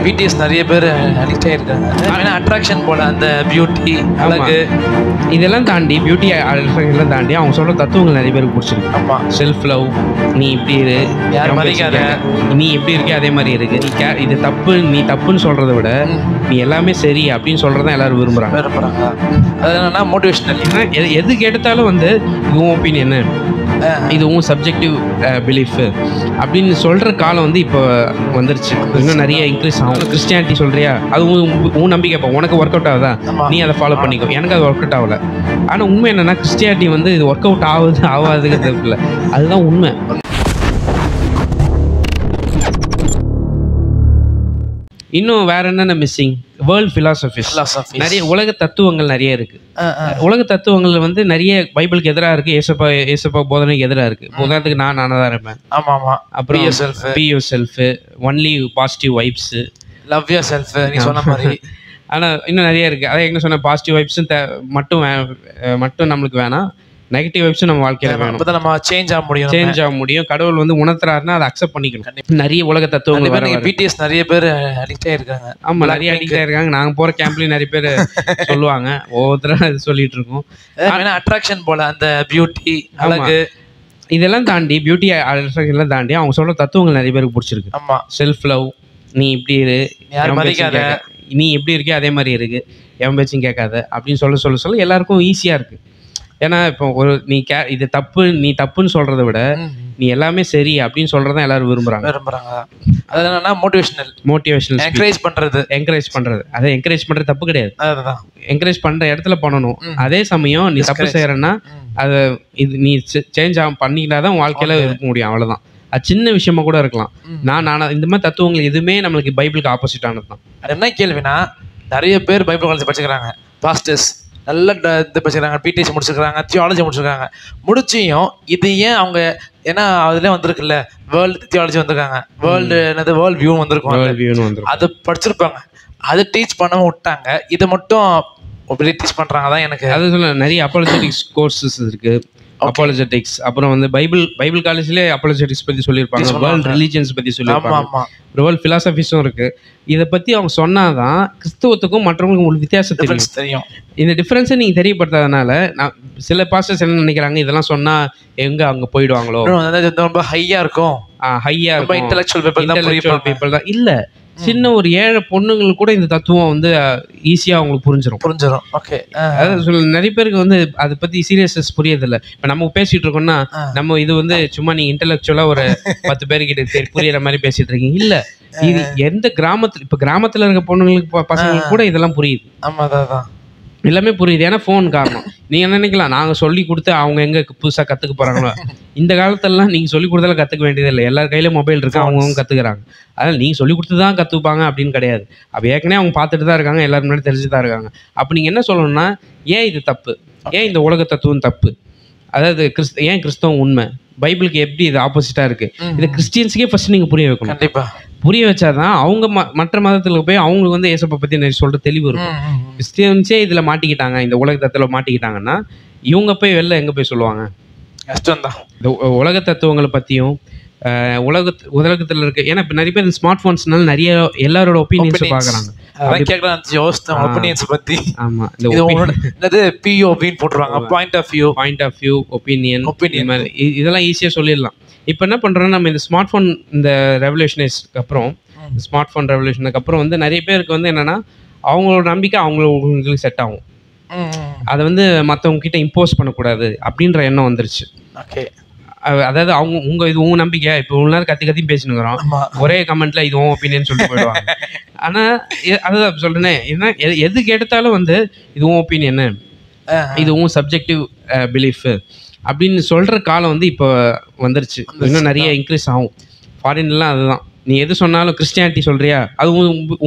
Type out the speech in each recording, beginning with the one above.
BDS நிறைய பேர் addict ஆகிருக்காங்க. ஏன்னா அட்ராக்ஷன் போல அந்த பியூட்டி அழகு இதெல்லாம் தாண்டி பியூட்டி எல்லாம் தாண்டி அவங்க சொல்ற தத்துவங்கள் நிறைய பேருக்கு பிடிச்சிருக்கு. ஆமாம், செல்ஃப் லவ், நீ இப்படி இரு, யாரும் மதிக்காத, நீ எப்படி இருக்கே அதே மாதிரி இருக்கு, நீ இது தப்பு, நீ தப்புன்னு சொல்றதை விட நீ எல்லாமே சரி அப்படின்னு சொல்றதான் எல்லாரும் விரும்புறாங்க. அது என்னன்னா மோட்டிவேஷனல். எது கேட்டாலும் வந்து உன் ஒப்பீனியன், இது உன் சப்ஜெக்டிவ் பிலீஃப் அப்படின்னு சொல்ற காலம் வந்து இப்போ வந்துருச்சு. இன்னும் நிறைய இன்க்ரீஸ் ஆகும். கிறிஸ்டியானிட்டி சொல்றியா, அது உன் நம்பிக்கைப்பா, உனக்கு ஒர்க் அவுட் ஆகுதா, நீ அதை ஃபாலோ பண்ணிக்கோ, எனக்கு அது ஒர்க் அவுட் ஆகல. ஆனால் உண்மை என்னன்னா கிறிஸ்டியானிட்டி வந்து இது ஒர்க் அவுட் ஆகாதுங்கிறது இல்லை, அதுதான் உண்மை. இன்னும் வேற என்னென்ன மிஸ்ஸிங்? வேர்ல்ட் பிலாசபிஸ், நிறைய உலக தத்துவங்கள் நிறைய இருக்கு. உலக தத்துவங்கள் வந்து நிறைய பைபிளுக்கு எதிராக இருக்கு, ஏசப்பா போதனைக்கு எதிராக இருக்கு. உதாரணத்துக்கு நானாதான் இருப்பேன், அப்புறம் be yourself, only positive vibes, love yourself நீ சொன்ன மாதிரி. ஆனால் இன்னும் நிறைய இருக்கு. அதான் என்ன சொன்ன, பாசிட்டிவ் வைப்ஸும் மட்டும் நம்மளுக்கு வேணாம், நெகட்டிவ் வைப்ஸும் நம்ம வாழ்க்கையில வேணும். நம்ம சேஞ்ச் ஆக முடியும். கடவுள் வந்து உணர்த்துறாருன்னா அதை அக்செப்ட் பண்ணிக்கணும். நிறைய உலக தத்துவங்கள் பிடிஎஸ் நிறைய பேர் அடிக்ட் ஆகிருக்காங்க. ஆமா, நிறைய அடிக்ட் ஆயிருக்காங்க. நாங்க போற கேம்ப்லயும் நிறைய பேர் சொல்லுவாங்க, ஒவ்வொருத்தரும் இது சொல்லிட்டு இருக்கோம். அட்ராக்ஷன் போல அந்த பியூட்டி அழகு இதெல்லாம் தாண்டி, பியூட்டி எல்லாம் தாண்டி அவங்க சொல்ற தத்துவங்கள் நிறைய பேருக்கு பிடிச்சிருக்கு. ஆமா, செல்ஃப் லவ், நீ இப்படி இரு, யாரும் மதிக்காத, நீ எப்படி இருக்கே அதே மாதிரி இருக்கு, எவன் பேச்சும் கேட்காத அப்படின்னு சொல்ல எல்லாருக்கும் ஈஸியா இருக்கு. ஏன்னா இப்போ ஒரு இது தப்பு, நீ தப்புன்னு சொல்றதை விட நீ எல்லாமே சரி அப்படின்னு சொல்றதான் எல்லாரும் விரும்புறாங்க. அது என்னன்னா மோட்டிவேஷனல் என்கரேஜ் பண்றது. அதை என்கரேஜ் பண்றது தப்பு கிடையாது, என்கரேஜ் பண்ற இடத்துல பண்ணணும். அதே சமயம் நீ தப்பு செய்யறன்னா அதை நீ சேஞ்ச் பண்ணிக்கிட்டாதான் வாழ்க்கையில இருக்க முடியும், அவ்வளவுதான். அது சின்ன விஷயமா கூட இருக்கலாம். நான் இந்த மாதிரி தத்துவங்கள் எதுவுமே நம்மளுக்கு பைபிளுக்கு ஆப்போசிட் ஆனது தான். அது என்ன கேள்வினா, நிறைய பேர் பைபிள் காலேஜ் படிச்சுக்கிறாங்க, பாஸ்டர்ஸ் நல்ல இது படிச்சுக்கிறாங்க, பிடிஎஸ் முடிச்சுக்கிறாங்க, தியாலஜி முடிச்சுருக்காங்க. முடிச்சியும் இது ஏன் அவங்க, ஏன்னா அதுலேயே வந்திருக்குல்ல வேர்ல்டு தியாலஜி வந்திருக்காங்க, வேர்ல்டு வியூ வந்திருக்கும், அது படிச்சிருப்பாங்க, அதை டீச் பண்ணாம விட்டாங்க. இதை மட்டும் டீச் பண்றாங்க தான் எனக்கு அது சொல்ல. நிறைய அப்பாலஜெட்டிக்ஸ் கோர்சஸ் இருக்கு, அப்பாலஜெட்டிக்ஸ். அப்புறம் வந்து பைபிள் காலேஜ்லேயே அப்பாலஜெட்டிக்ஸ் பற்றி சொல்லியிருப்பாங்க, வேர்ல்ட் ரிலீஜியன்ஸ் பற்றி சொல்லியிருப்பாங்க, வேர்ல்ட் ஃபிலாசபிஸும் இருக்கு. இதை பற்றி அவங்க சொன்னாதான் கிறிஸ்தவத்துக்கும் மற்றவங்களுக்கும் ஒரு வித்தியாசம் தெரியும். இந்த டிஃப்ரென்ஸை நீங்கள் தெரியப்படுத்தாதனால நான் சில பாஸ்டர்ஸ் என்ன நினைக்கிறாங்க, இதெல்லாம் சொன்னால் எங்கே அங்கே போயிடுவாங்களோ, ரொம்ப ஹையாக இருக்கும், இன்டெலெக்சுவல் பீப்புள் தான். இல்லை, சின்ன ஒரு ஏழை பொண்ணுங்களுக்கு கூட இந்த தத்துவம் வந்து ஈஸியாக அவங்களுக்கு புரிஞ்சிடும். ஓகே, அதாவது நிறைய பேருக்கு வந்து அதை பற்றி சீரியஸ்னஸ் புரியதில்லை. இப்போ நம்ம பேசிட்டு இருக்கோம்னா நம்ம இது வந்து சும்மா நீங்கள் இன்டெலெக்சுவலாக ஒரு 10 பேர்கிட்ட புரியுற மாதிரி பேசிட்டு இருக்கீங்க. இல்லை, இது எந்த கிராமத்தில், இப்போ கிராமத்தில் இருக்க பொண்ணுங்களுக்கு பசங்களுக்கு கூட இதெல்லாம் புரியுது. எல்லாமே புரியுது. ஏன்னா ஃபோன் காரணம். நீங்கள் நினைக்கலாம் நாங்கள் சொல்லி கொடுத்து அவங்க எங்கே புதுசாக கற்றுக்க போகிறாங்களோ. இந்த காலத்திலலாம் நீங்கள் சொல்லி கொடுத்தாலும் கற்றுக்க வேண்டியதில்லை, எல்லார் கையிலும் மொபைல் இருக்குது, அவங்கவுங்க கற்றுக்குறாங்க. அதனால் நீங்கள் சொல்லி கொடுத்து தான் கற்றுப்பாங்க அப்படின்னு கிடையாது. அப்போ ஏற்கனவே அவங்க பார்த்துட்டு தான் இருக்காங்க, எல்லாரும் முன்னாடி தெரிஞ்சு தான் இருக்காங்க. அப்போ நீங்கள் என்ன சொல்லணும்னா, ஏன் இது தப்பு, ஏன் இந்த உலக தத்துவம் தப்பு, அதாவது ஏன் கிறிஸ்தவம் உண்மை, பைபிளுக்கு எப்படி இது ஆப்போசிட்டாக இருக்குது, இதை கிறிஸ்டியன்ஸுக்கே ஃபர்ஸ்ட் நீங்கள் புரிய வைக்கணும். கண்டிப்பாக புரிய வச்சாதான் அவங்க மற்ற மதத்தில் போய் அவங்களுக்கு வந்து இயேசுவை பற்றி நிறைய சொல்கிற தெளிவு இருக்கும். கிறிஸ்டியன்ஸே இதில் மாட்டிக்கிட்டாங்க, இந்த உலக தத்துவத்தில் மாட்டிக்கிட்டாங்கன்னா இவங்க போய் வெளில எங்கே போய் சொல்லுவாங்க? கஷ்டம்தான். இந்த உலக தத்துவங்களை பற்றியும் உலகத்தில் இருக்க, ஏன்னா இப்போ நிறைய பேர் இந்த ஸ்மார்ட் ஃபோன்ஸ்னால நிறைய எல்லாரோட ஒப்பீனியன்ஸ் பார்க்குறாங்க. இதெல்லாம் ஈஸியாக சொல்லிடலாம். இப்போ என்ன பண்ணுறோன்னா, நம்ம இந்த ஸ்மார்ட் ஃபோன், இந்த ரெவல்யூஷனுக்கு அப்புறம், ஸ்மார்ட் ஃபோன் ரெவல்யூஷனுக்கு அப்புறம் வந்து நிறைய பேருக்கு வந்து என்னென்னா அவங்களோட நம்பிக்கை அவங்களுக்கு செட் ஆகும். அதை வந்து மற்றவங்க கிட்ட இம்போஸ் பண்ணக்கூடாது அப்படின்ற எண்ணம் வந்துருச்சு. அதாவது இது உங்க நம்பிக்கை, இப்போ இவ்வளோ நேரம் கத்தி பேசினுக்கிறோம், ஒரே கமெண்ட்ல இது உன் ஒப்பீனியன் சொல்லிட்டு போயிடுவாங்க. ஆனால் அதுதான் சொல்றேன், ஏன்னா எது கேட்டாலும் வந்து இது உன் ஒப்பீனியன், இது உன் சப்ஜெக்டிவ் பிலீஃப் அப்படின்னு சொல்ற காலம் வந்து இப்போ வந்துருச்சு. இன்னும் நிறைய இன்க்ரீஸ் ஆகும். ஃபாரின்லாம் அதுதான். நீ எது சொன்னாலும் கிறிஸ்டியானிட்டி சொல்றியா, அது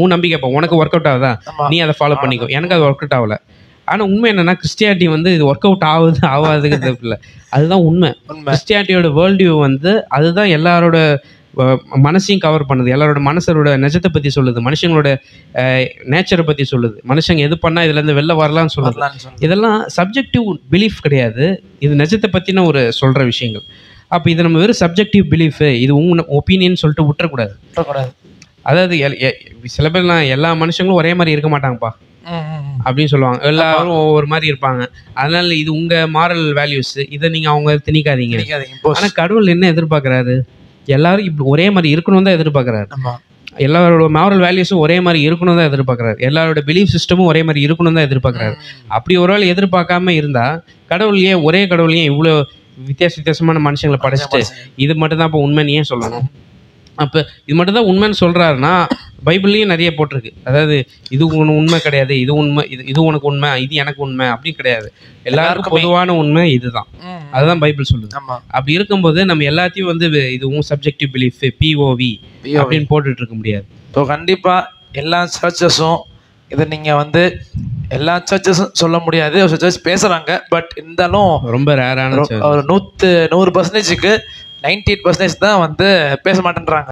உன் நம்பிக்கைப்பா, உனக்கு ஒர்க் அவுட் ஆகுதா, நீ அதை ஃபாலோ பண்ணிக்கோ, எனக்கு அது ஒர்க் அவுட் ஆகல. ஆனால் உண்மை என்னன்னா கிறிஸ்டியானிட்டி வந்து இது ஒர்க் அவுட் ஆகாதுங்கிறது இல்லை, அதுதான் உண்மை. கிறிஸ்டியானிட்டியோட வேர்ல்ட் வியூ வந்து அதுதான் எல்லாரோட மனசையும் கவர் பண்ணுது, எல்லாரோட மனசோட நிஜத்தை பற்றி சொல்லுது, மனுஷங்களோட நேச்சரை பற்றி சொல்லுது, மனுஷங்க எது பண்ணால் இதுலேருந்து வெளில வரலாம்னு சொல்லுது. இதெல்லாம் சப்ஜெக்டிவ் பிலீஃப் கிடையாது, இது நிஜத்தை பற்றின ஒரு சொல்கிற விஷயங்கள். அப்போ இது நம்ம வெறும் சப்ஜெக்டிவ் பிலீஃபு, இது உங்க ஒப்பீனியன் சொல்லிட்டு விட்டுறக்கூடாது. அதாவது சில பேர்லாம் எல்லா மனுஷங்களும் ஒரே மாதிரி இருக்க மாட்டாங்கப்பா அப்படின்னு சொல்லுவாங்க. எல்லாரும் ஒவ்வொரு மாதிரி இருப்பாங்க. அதனால இது உங்க மாரல் வேல்யூஸ், இதை நீங்க அவங்க திணிக்காதீங்க. ஆனா கடவுள் என்ன எதிர்பார்க்கறாரு? எல்லாரும் இப்படி ஒரே மாதிரி இருக்கணும் தான் எதிர்பார்க்கறாரு. எல்லாரோட மாரல் வேல்யூஸும் ஒரே மாதிரி இருக்கணும் தான் எதிர்பார்க்கறாரு. எல்லாரோட பிலீஃப் சிஸ்டமும் ஒரே மாதிரி இருக்கணும் தான் எதிர்பார்க்கறாரு. அப்படி ஒரு வேளை எதிர்பார்க்காம இருந்தா கடவுள் ஏன் ஒரே கடவுள் ஏன் இவ்வளோ வித்தியாசமான மனுஷங்களை படைச்சிட்டு இது மட்டும் தான் இப்போ உண்மைன்னு ஏன் சொல்லணும்? அப்போ இது மட்டும் தான் உண்மைன்னு சொல்றாருன்னா பைபிள்லேயும் நிறைய போட்டிருக்கு. அதாவது இது உனக்கு உண்மை கிடையாது, இது உண்மை, இது உனக்கு உண்மை, இது எனக்கு உண்மை அப்படி கிடையாது. எல்லாருக்கும் பொதுவான உண்மை இதுதான். அதுதான் பைபிள் சொல்லுது. அப்படி இருக்கும்போது நம்ம எல்லாத்தையும் வந்து இது சப்ஜெக்டிவ் பிலீஃப் பிஓவி அப்படின்னு போட்டுட்டு இருக்க முடியாது. ஸோ கண்டிப்பாக எல்லா சர்ச்சஸும் இதை நீங்கள் வந்து எல்லா சர்ச்சஸும் சொல்ல முடியாது. ஒரு சர்ச்சஸ் பேசுகிறாங்க, பட் இருந்தாலும் ரொம்ப ரேரான ஒரு 100% 98% தான் வந்து பேச மாட்டேன்றாங்க.